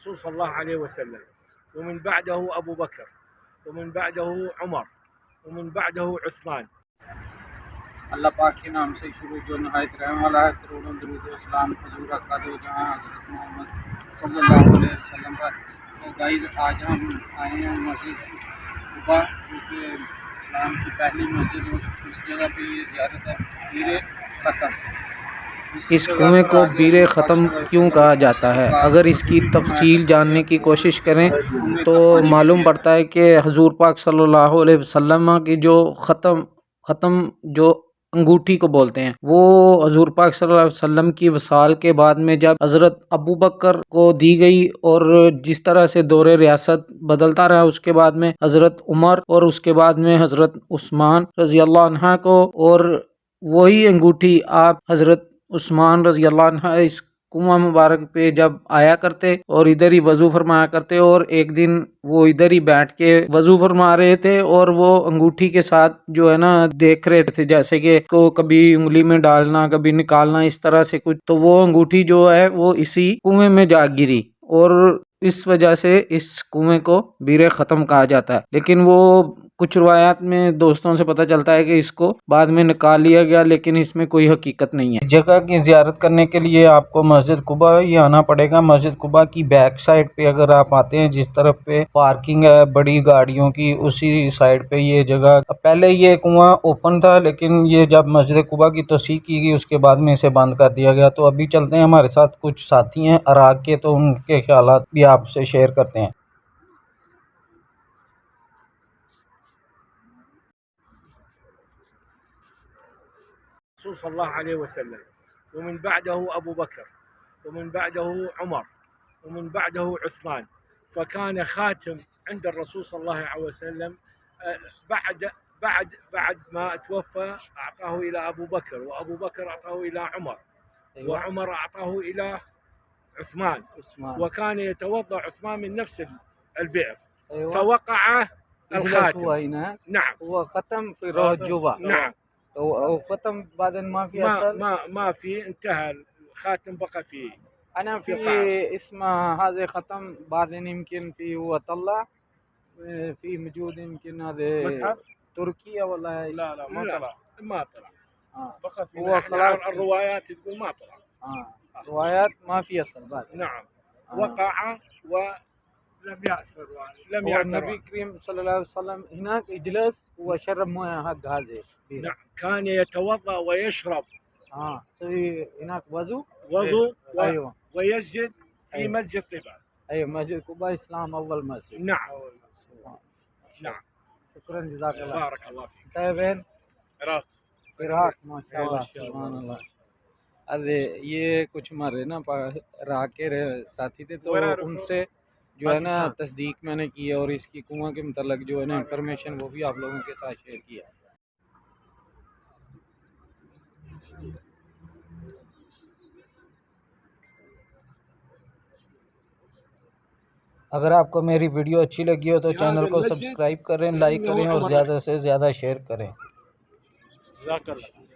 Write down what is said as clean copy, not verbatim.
الرسول صلى الله عليه وسلم، ومن بعده أبو بكر، ومن بعده عمر، ومن بعده عثمان۔ اللہ پاک کے نام سے شروع جو نہایت رحم والا ہے، کروڑوں درود و سلام حضور کا دو جہاں حضرت محمد صلی اللہ علیہ وسلم پر۔ تو گائز آج ہم آئے ہیں مسجد قباء، جو کہ اسلام کی پہلی مسجد، اس جگہ پہ یہ زیارت ہے بیر ختم۔ اس کنویں کو بیر ختم کیوں کہا جاتا ہے؟ اگر اس کی تفصیل جاننے کی کوشش کریں تو معلوم پڑتا ہے کہ حضور پاک صلی اللہ علیہ وسلم کی جو ختم جو انگوٹھی کو بولتے ہیں، وہ حضور پاک صلی اللہ علیہ وسلم کی وصال کے بعد میں جب حضرت ابو بکر کو دی گئی، اور جس طرح سے دور ریاست بدلتا رہا، اس کے بعد میں حضرت عمر اور اس کے بعد میں حضرت عثمان رضی اللہ عنہ کو، اور وہی انگوٹھی آپ حضرت عثمان رضی اللہ عنہ اس کنواں مبارک پہ جب آیا کرتے اور ادھر ہی وضو فرمایا کرتے، اور ایک دن وہ ادھر ہی بیٹھ کے وضو فرما رہے تھے، اور وہ انگوٹھی کے ساتھ جو ہے نا دیکھ رہے تھے، جیسے کہ کو کبھی انگلی میں ڈالنا کبھی نکالنا، اس طرح سے کچھ، تو وہ انگوٹھی جو ہے وہ اسی کنویں میں جا گری، اور اس وجہ سے اس کنویں کو بیر ختم کہا جاتا ہے۔ لیکن وہ کچھ روایات میں دوستوں سے پتہ چلتا ہے کہ اس کو بعد میں نکال لیا گیا، لیکن اس میں کوئی حقیقت نہیں ہے۔ جگہ کی زیارت کرنے کے لیے آپ کو مسجد قباء ہی آنا پڑے گا۔ مسجد قباء کی بیک سائڈ پہ اگر آپ آتے ہیں، جس طرف پہ پارکنگ ہے بڑی گاڑیوں کی، اسی سائڈ پہ یہ جگہ، پہلے یہ کنواں اوپن تھا، لیکن یہ جب مسجد قباء کی توسیع کی گئی اس کے بعد میں اسے بند کر دیا گیا۔ تو ابھی چلتے ہیں، ہمارے ساتھ کچھ ساتھی ہیں عراق کے، تو ان کے خیالات بھی آپ سے شیئر کرتے ہیں۔ الرسول صلى الله عليه وسلم، ومن بعده أبو بكر، ومن بعده عمر، ومن بعده عثمان، فكان خاتم عند الرسول صلى الله عليه وسلم. بعد ما توفى أعطاه إلى أبو بكر، وأبو بكر أعطاه إلى عمر، وعمر أعطاه إلى عثمان، وكان يتوضأ عثمان من نفس البئر، فوقع الخاتم. نعم، هو ختم في روح جوبا. نعم، وختم بعدين ما في أثر؟ ما في، انتهى الخاتم، بقى فيه. أنا في اسم هذا ختم، بعدين يمكن في هو طلع في موجود، يمكن هذا تركيا ولا؟ لا ما طلع. بقى في، هو خلاص الروايات تقول ما طلع. روايات ما في أثر بعد. نعم، وقع ولم يأثر، لم يأثر. النبي الكريم صلى الله عليه وسلم هناك يجلس وشرب مويه حق هذه. نعم، كان يتوضأ ويشرب. سوي هناك وضوء. أيوة، ويسجد في مسجد قباء. أيوة، مسجد قباء إسلام أول مسجد. نعم. نعم، شكرا جزاك الله، بارك الله فيك. طيبين. عراق، ماشاء اللہ، سبحان اللہ۔ یہ کچھ ہمارے نا عراق کے ساتھی تھے، تو ان سے جو ہے نا تصدیق میں نے کی ہے، اور اس کی کنواں کے متعلق جو ہے نا انفارمیشن وہ بھی آپ لوگوں کے ساتھ شیئر کیا۔ اگر آپ کو میری ویڈیو اچھی لگی ہو تو چینل کو سبسکرائب کریں، لائک کریں اور زیادہ سے زیادہ شیئر کریں۔ جزاک اللہ۔